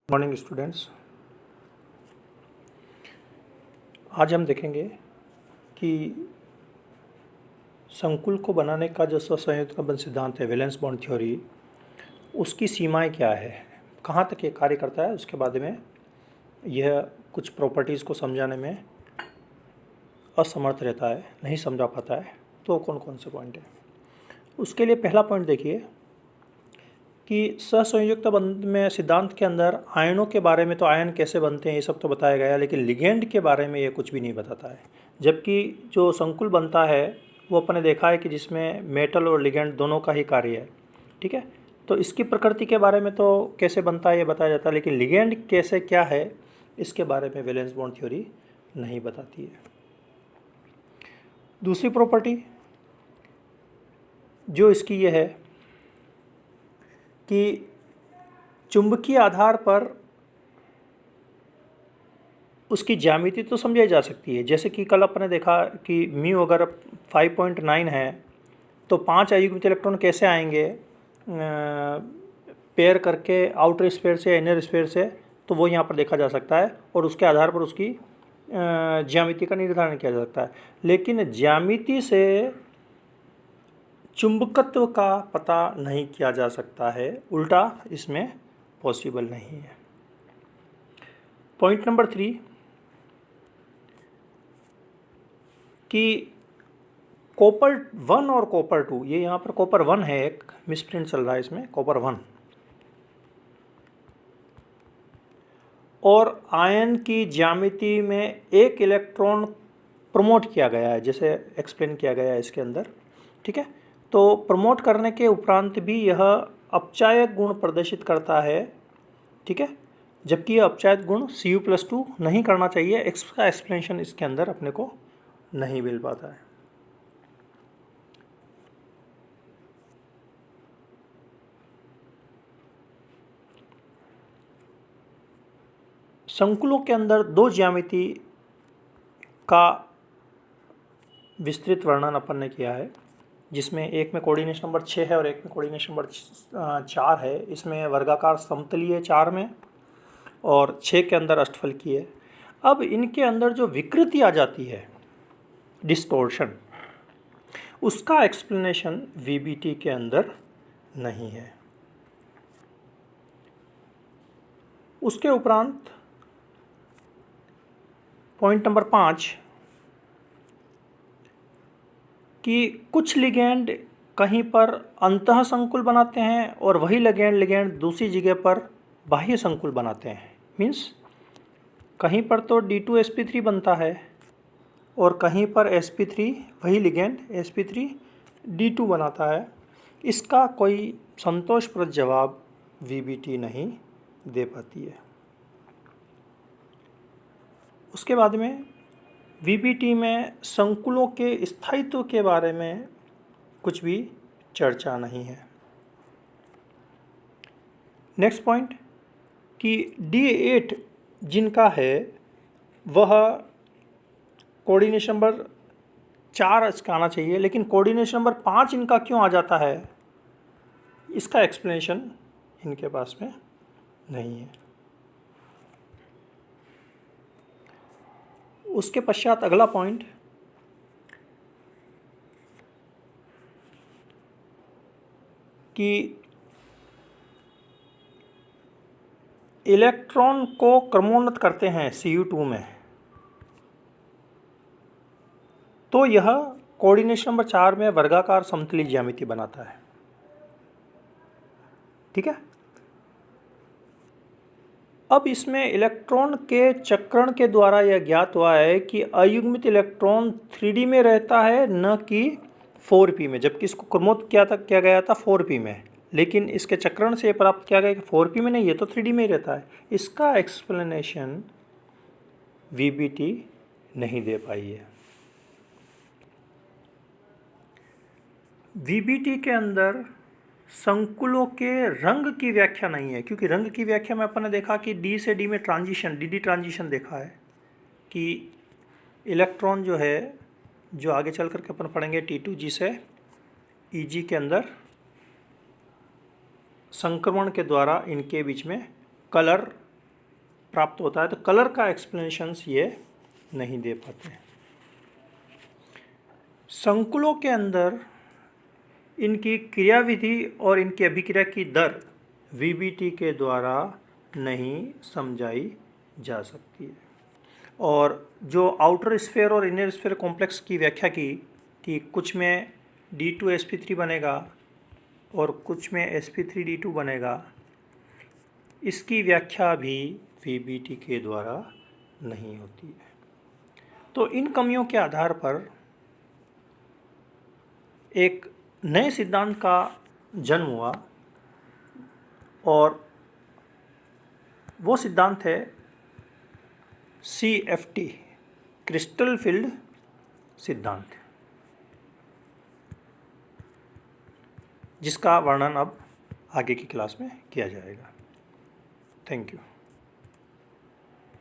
Morning students. आज हम देखेंगे कि संकुल को बनाने का जो स्वसंयोजकता बंध सिद्धांत है, वैलेंस बॉन्ड थ्योरी, उसकी सीमाएं क्या है, कहाँ तक ये कार्य करता है। उसके बाद में यह कुछ प्रॉपर्टीज़ को समझाने में असमर्थ रहता है, नहीं समझा पाता है। तो कौन कौन से पॉइंट है उसके लिए पहला पॉइंट देखिए कि सहसंयोजकता बंध में सिद्धांत के अंदर आयनों के बारे में, तो आयन कैसे बनते हैं ये सब तो बताया गया, लेकिन लिगेंड के बारे में ये कुछ भी नहीं बताता है। जबकि जो संकुल बनता है वो अपने देखा है कि जिसमें मेटल और लिगेंड दोनों का ही कार्य है, ठीक है। तो इसकी प्रकृति के बारे में तो कैसे बनता है ये बताया जाता है, लेकिन लिगेंड कैसे क्या है इसके बारे में वैलेंस बॉन्ड थ्योरी नहीं बताती है। दूसरी प्रॉपर्टी जो इसकी ये है कि चुंबकीय आधार पर उसकी ज्यामिति तो समझाई जा सकती है। जैसे कि कल अपने देखा कि म्यू अगर 5.9 है तो 5 अयुग्मित इलेक्ट्रॉन कैसे आएंगे पेयर करके आउटर स्फीयर से, इनर स्फीयर से, तो वो यहाँ पर देखा जा सकता है और उसके आधार पर उसकी ज्यामिति का निर्धारण किया जा सकता है। लेकिन ज्यामिति से चुंबकत्व का पता नहीं किया जा सकता है, उल्टा इसमें पॉसिबल नहीं है। पॉइंट नंबर 3 कि कॉपर 1 और कॉपर 2, ये यहाँ पर कॉपर 1 है, एक मिसप्रिंट चल रहा है इसमें, कॉपर 1 और आयन की ज्यामिति में एक इलेक्ट्रॉन प्रमोट किया गया है, जैसे एक्सप्लेन किया गया है इसके अंदर, ठीक है। तो प्रमोट करने के उपरांत भी यह अपचायक गुण प्रदर्शित करता है, ठीक है। जबकि यह अपचायक गुण Cu+2 नहीं करना चाहिए, इसका एक्सप्लेनेशन इसके अंदर अपने को नहीं मिल पाता है। संकुलों के अंदर दो ज्यामिति का विस्तृत वर्णन अपन ने किया है, जिसमें एक में कोऑर्डिनेशन नंबर 6 है और एक में कोऑर्डिनेशन नंबर 4 है। इसमें वर्गाकार समतलीय है 4 में, और 6 के अंदर अष्टफलकी है। अब इनके अंदर जो विकृति आ जाती है, डिस्टोर्शन, उसका एक्सप्लेनेशन वीबीटी के अंदर नहीं है। उसके उपरांत पॉइंट नंबर 5 कि कुछ लिगेंड कहीं पर अंतः संकुल बनाते हैं और वही लिगेंड दूसरी जगह पर बाह्य संकुल बनाते हैं। मीन्स कहीं पर तो D2sp3 बनता है और कहीं पर sp3, वही लिगेंड sp3D2 बनाता है। इसका कोई संतोषप्रद जवाब वीबीटी नहीं दे पाती है। उसके बाद में वीबीटी में संकुलों के स्थायित्व के बारे में कुछ भी चर्चा नहीं है। नेक्स्ट पॉइंट कि D8 जिनका है वह कोऑर्डिनेशन नंबर 4 इसका आना चाहिए, लेकिन कोऑर्डिनेशन नंबर 5 इनका क्यों आ जाता है, इसका एक्सप्लेनेशन इनके पास में नहीं है। उसके पश्चात अगला पॉइंट कि इलेक्ट्रॉन को क्रमोन्नत करते हैं Cu2 में, तो यह कोऑर्डिनेशन नंबर 4 में वर्गाकार समतलीय ज्यामिति बनाता है, ठीक है। अब इसमें इलेक्ट्रॉन के चक्रण के द्वारा यह ज्ञात हुआ है कि अयुग्मित इलेक्ट्रॉन 3D में रहता है, न कि 4p में, जबकि इसको क्रमोन्नत किया गया था 4p में, लेकिन इसके चक्रण से प्राप्त किया गया कि 4p में नहीं, ये तो 3D में ही रहता है। इसका एक्सप्लेनेशन वीबीटी नहीं दे पाई है। वीबीटी के अंदर संकुलों के रंग की व्याख्या नहीं है, क्योंकि रंग की व्याख्या में अपन ने देखा कि डी से डी में ट्रांजिशन, डी ट्रांजिशन देखा है कि इलेक्ट्रॉन जो है, जो आगे चल करके अपन पढ़ेंगे T2G से EG के अंदर संक्रमण के द्वारा इनके बीच में कलर प्राप्त होता है, तो कलर का एक्सप्लेनेशंस ये नहीं दे पाते हैं। संकुलों के अंदर इनकी क्रियाविधि और इनकी अभिक्रिया की दर वीबीटी के द्वारा नहीं समझाई जा सकती है। और जो आउटर स्फीयर और इनर स्फीयर कॉम्प्लेक्स की व्याख्या की कि कुछ में D2sp3 बनेगा और कुछ में sp3D2 बनेगा, इसकी व्याख्या भी वीबीटी के द्वारा नहीं होती है। तो इन कमियों के आधार पर एक नए सिद्धांत का जन्म हुआ और वो सिद्धांत है CFT, क्रिस्टल फील्ड सिद्धांत, जिसका वर्णन अब आगे की क्लास में किया जाएगा। Thank you.